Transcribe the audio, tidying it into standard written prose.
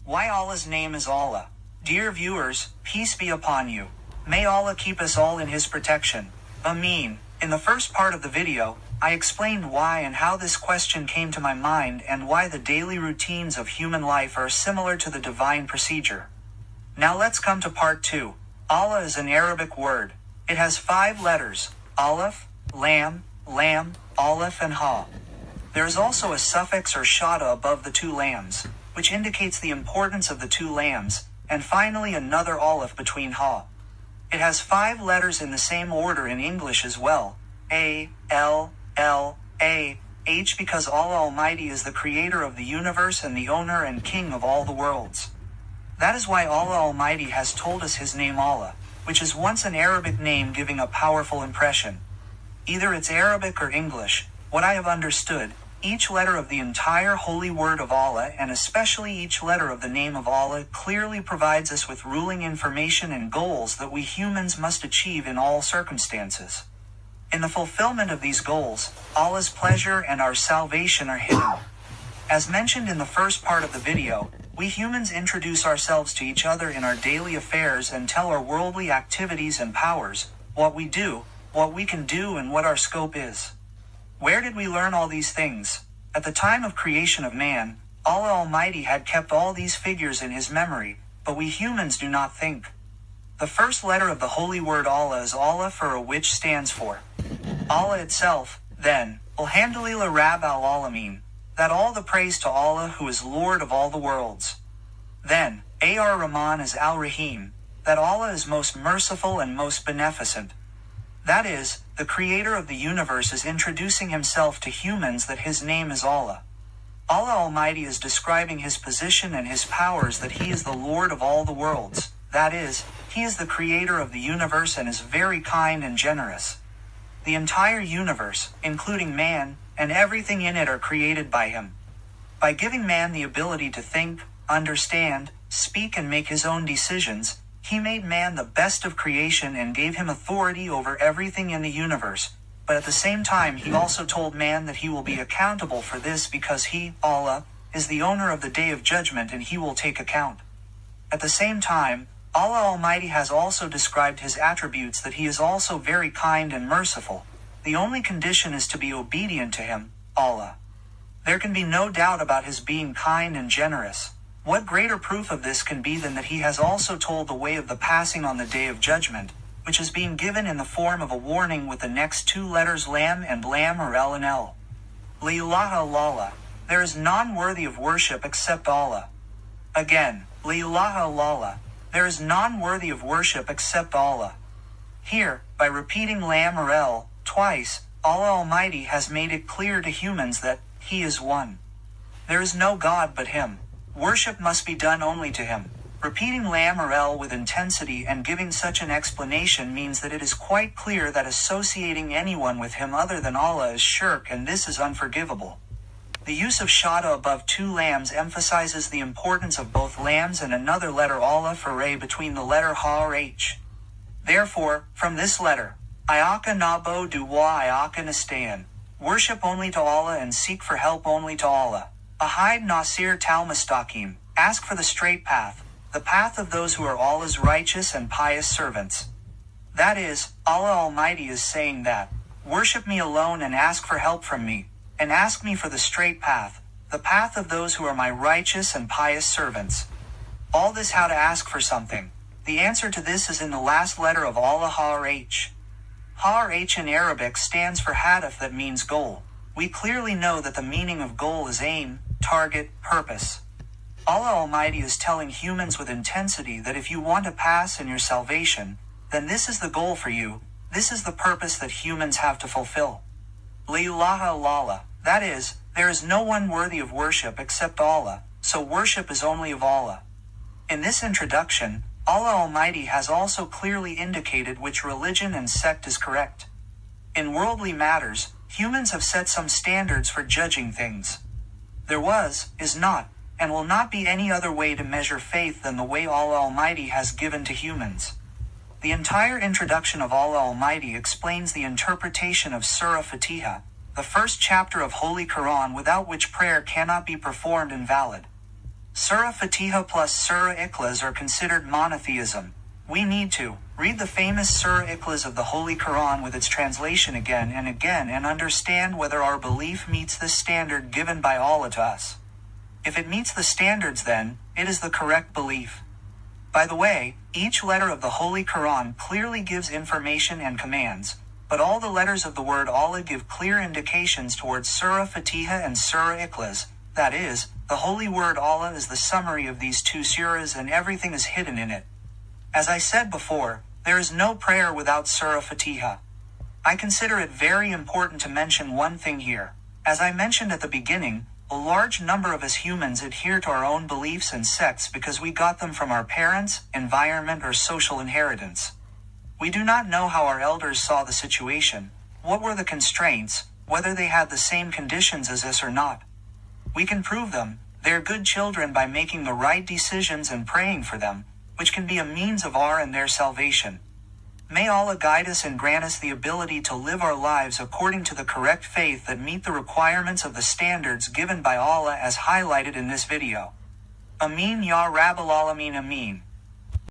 Why Allah's name is Allah. Dear viewers, peace be upon you. May Allah keep us all in His protection. Ameen. In the first part of the video, I explained why and how this question came to my mind and why the daily routines of human life are similar to the divine procedure. Now let's come to part 2. Allah is an Arabic word. It has 5 letters: Aleph, Lam, Aleph and Ha. There is also a suffix or shada above the 2 lams, which indicates the importance of the 2 lams, and finally another Aleph between Ha. It has 5 letters in the same order in English as well: A, L, A, H, because Allah Almighty is the creator of the universe and the owner and king of all the worlds. That is why Allah Almighty has told us His name Allah, which is once an Arabic name giving a powerful impression. Either it's Arabic or English, what I have understood, each letter of the entire holy word of Allah and especially each letter of the name of Allah clearly provides us with ruling information and goals that we humans must achieve in all circumstances. In the fulfillment of these goals, Allah's pleasure and our salvation are hidden. As mentioned in the first part of the video, we humans introduce ourselves to each other in our daily affairs and tell our worldly activities and powers, what we do, what we can do and what our scope is. Where did we learn all these things? At the time of creation of man, Allah Almighty had kept all these figures in His memory, but we humans do not think. The first letter of the holy word Allah is Aleph, which stands for Allah itself, then, Alhamdulillah Rabb al-Alameen, that all the praise to Allah who is Lord of all the worlds. Then, Ar-Rahman is Al-Rahim, that Allah is most merciful and most beneficent. That is, the creator of the universe is introducing Himself to humans that His name is Allah. Allah Almighty is describing His position and His powers, that He is the Lord of all the worlds. That is, He is the creator of the universe and is very kind and generous. The entire universe, including man, and everything in it are created by Him. By giving man the ability to think, understand, speak and make his own decisions, He made man the best of creation and gave him authority over everything in the universe, but at the same time He also told man that he will be accountable for this because He, Allah, is the owner of the Day of Judgment and He will take account. At the same time, Allah Almighty has also described His attributes, that He is also very kind and merciful. The only condition is to be obedient to Him, Allah. There can be no doubt about His being kind and generous. What greater proof of this can be than that He has also told the way of the passing on the Day of Judgment, which is being given in the form of a warning with the next 2 letters Lam and Lam or L and L. La ilaha illallah, there is none worthy of worship except Allah. Again, La ilaha illallah, there is none worthy of worship except Allah. Here, by repeating Lam or L twice, Allah Almighty has made it clear to humans that He is one. There is no God but Him. Worship must be done only to Him. Repeating Lam or El with intensity and giving such an explanation means that it is quite clear that associating anyone with Him other than Allah is shirk, and this is unforgivable. The use of shada above 2 lams emphasizes the importance of both lams and another letter Aleph or A between the letter Ha or H. Therefore, from this letter, Ayaka Nabodu wa Ayaka Nastayan, worship only to Allah and seek for help only to Allah. Ahid Nasir Tal Mustaqim, ask for the straight path, the path of those who are Allah's righteous and pious servants. That is, Allah Almighty is saying that, worship me alone and ask for help from me, and ask me for the straight path, the path of those who are my righteous and pious servants. All this how to ask for something. The answer to this is in the last letter of Allah, Ha or H. Ha or H in Arabic stands for hadaf, that means goal. We clearly know that the meaning of goal is aim, target, purpose. Allah Almighty is telling humans with intensity that if you want to pass in your salvation, then this is the goal for you, this is the purpose that humans have to fulfill. La ilaha illallah, that is, there is no one worthy of worship except Allah, so worship is only of Allah. In this introduction, Allah Almighty has also clearly indicated which religion and sect is correct. In worldly matters, humans have set some standards for judging things. There was, is not, and will not be any other way to measure faith than the way Allah Almighty has given to humans. The entire introduction of Allah Almighty explains the interpretation of Surah Fatiha, the first chapter of Holy Quran, without which prayer cannot be performed and valid. Surah Fatiha plus Surah Ikhlas are considered monotheism. We need to read the famous Surah Ikhlas of the Holy Quran with its translation again and understand whether our belief meets the standard given by Allah to us. If it meets the standards, then it is the correct belief. By the way, each letter of the Holy Quran clearly gives information and commands, but all the letters of the word Allah give clear indications towards Surah Fatiha and Surah Ikhlas. That is, the holy word Allah is the summary of these two surahs and everything is hidden in it. As I said before, there is no prayer without Surah Fatiha. I consider it very important to mention one thing here. As I mentioned at the beginning, a large number of us humans adhere to our own beliefs and sects because we got them from our parents, environment, or social inheritance. We do not know how our elders saw the situation, what were the constraints, whether they had the same conditions as us or not. We can prove them, they're good children, by making the right decisions and praying for them, which can be a means of our and their salvation. May Allah guide us and grant us the ability to live our lives according to the correct faith that meet the requirements of the standards given by Allah as highlighted in this video. Ameen Ya Rabbal Alameen Ameen.